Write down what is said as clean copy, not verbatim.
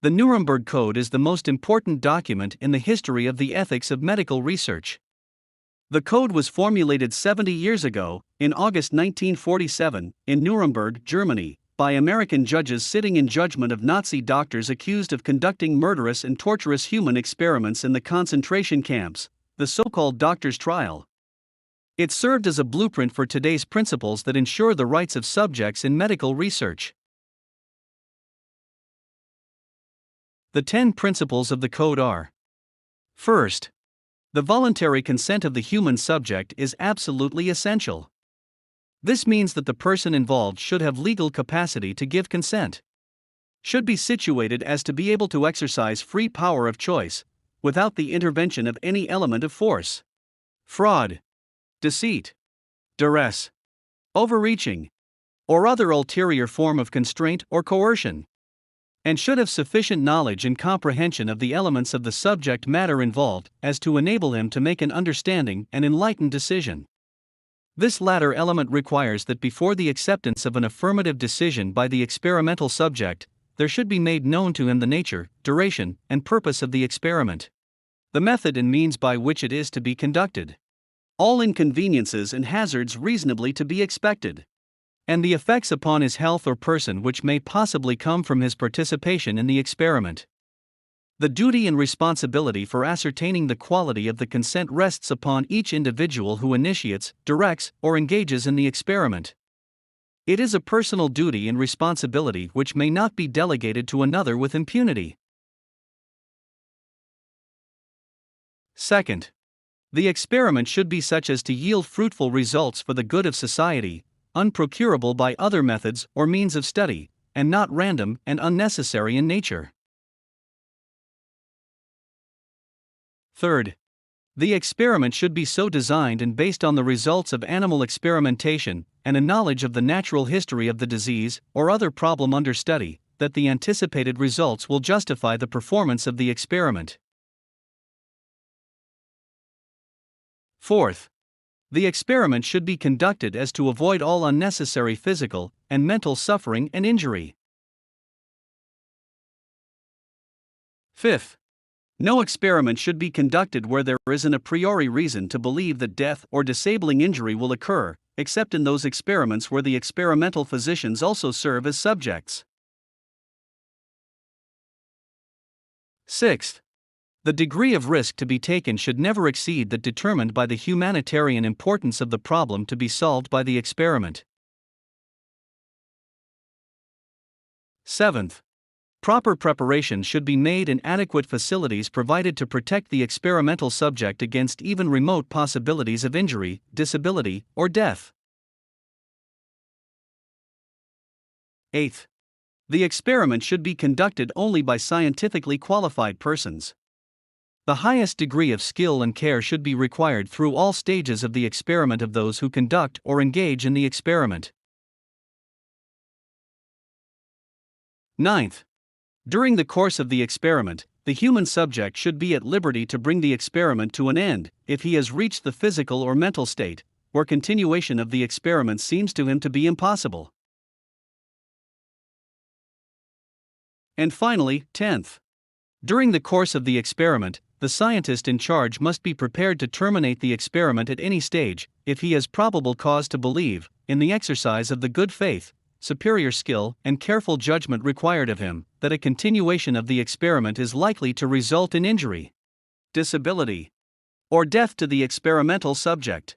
The Nuremberg Code is the most important document in the history of the ethics of medical research. The code was formulated 70 years ago, in August 1947, in Nuremberg, Germany, by American judges sitting in judgment of Nazi doctors accused of conducting murderous and torturous human experiments in the concentration camps, the so-called doctor's trial. It served as a blueprint for today's principles that ensure the rights of subjects in medical research. The 10 principles of the code are: First, the voluntary consent of the human subject is absolutely essential. This means that the person involved should have legal capacity to give consent, should be situated as to be able to exercise free power of choice, without the intervention of any element of force, fraud, deceit, duress, overreaching, or other ulterior form of constraint or coercion, and should have sufficient knowledge and comprehension of the elements of the subject matter involved as to enable him to make an understanding and enlightened decision. This latter element requires that before the acceptance of an affirmative decision by the experimental subject, there should be made known to him the nature, duration, and purpose of the experiment, the method and means by which it is to be conducted, all inconveniences and hazards reasonably to be expected, and the effects upon his health or person which may possibly come from his participation in the experiment. The duty and responsibility for ascertaining the quality of the consent rests upon each individual who initiates, directs, or engages in the experiment. It is a personal duty and responsibility which may not be delegated to another with impunity. Second, the experiment should be such as to yield fruitful results for the good of society, unprocurable by other methods or means of study, and not random and unnecessary in nature. Third, the experiment should be so designed and based on the results of animal experimentation and a knowledge of the natural history of the disease or other problem under study, that the anticipated results will justify the performance of the experiment. Fourth, the experiment should be conducted as to avoid all unnecessary physical and mental suffering and injury. Fifth, no experiment should be conducted where there is an a priori reason to believe that death or disabling injury will occur, except in those experiments where the experimental physicians also serve as subjects. Sixth, the degree of risk to be taken should never exceed that determined by the humanitarian importance of the problem to be solved by the experiment. Seventh, proper preparation should be made and adequate facilities provided to protect the experimental subject against even remote possibilities of injury, disability, or death. Eighth, the experiment should be conducted only by scientifically qualified persons. The highest degree of skill and care should be required through all stages of the experiment of those who conduct or engage in the experiment. Ninth, during the course of the experiment, the human subject should be at liberty to bring the experiment to an end, if he has reached the physical or mental state where continuation of the experiment seems to him to be impossible. And finally, 10th, during the course of the experiment, the scientist in charge must be prepared to terminate the experiment at any stage, if he has probable cause to believe, in the exercise of the good faith, superior skill, and careful judgment required of him, that a continuation of the experiment is likely to result in injury, disability, or death to the experimental subject.